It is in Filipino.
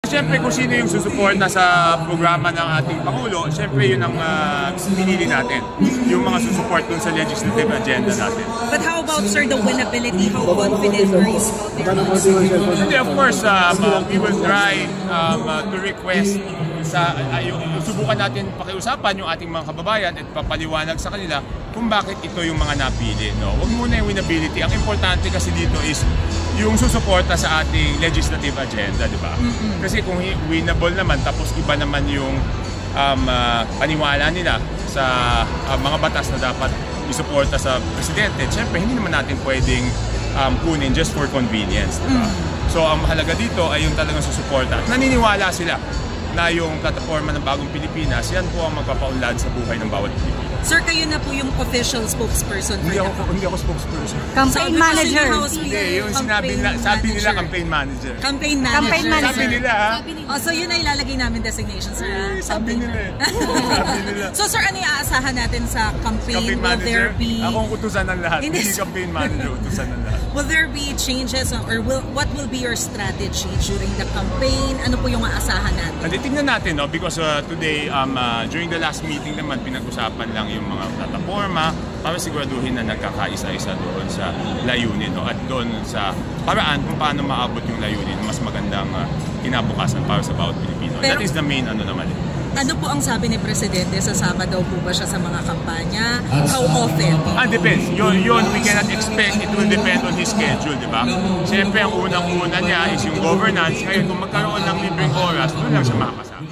Siyempre kung sino yung susuporta sa programa ng ating Pangulo, siyempre yun ang pinili natin. Yung mga susuport dun sa legislative agenda natin. But how about, sir, the winnability? How confident are you? Hindi, of course, we will try to request subukan natin pakiusapan yung ating mga kababayan at papaliwanag sa kanila kung bakit ito yung mga napili. No? Huwag muna yung winnability. Ang importante kasi dito is yung susuporta sa ating legislative agenda, di ba? Kasi kung winnable naman, tapos iba naman yung paniwala nila sa mga batas na dapat isuporta sa presidente, siyempre hindi naman natin pwedeng kunin just for convenience, di ba? So ang mahalaga dito ay yung talagang susuporta. At naniniwala sila na yung plataforma ng Bagong Pilipinas, yan po ang magpapaunlad sa buhay ng bawat Pilipino. Sir, kayo na po yung official spokesperson for Hindi ako spokesperson. Campaign manager. Hindi, yung sabi nila campaign manager. Campaign manager. Sabi nila, ha? Oh, so yun ay ilalagay namin designation, sir. Sabi nila. So sir, ano yung aasahan natin sa campaign? Will there be... Akong utusan ng lahat. Hindi campaign manager, utusan ng lahat. Will there be changes or what will be your strategy during the campaign? Ano po yung aasahan natin? Tingnan natin, no? Because today, during the last meeting naman, pinag-usapan lang yung mga plataforma para siguraduhin na nagkakaisa-isa doon sa layunin, no? At doon sa paraan kung paano maabot yung layunin, mas magandang kinabukasan para sa bawat Pilipino. That is the main naman. Ano po ang sabi ni Presidente? Sasama daw po ba siya sa mga kampanya? How often? Depends. Yun, we cannot expect. It will depend on his schedule, di ba? Siyempre, ang unang-una niya is yung governance. Ngayon, kung magkaroon ng libreng oras, doon lang siya makakasama.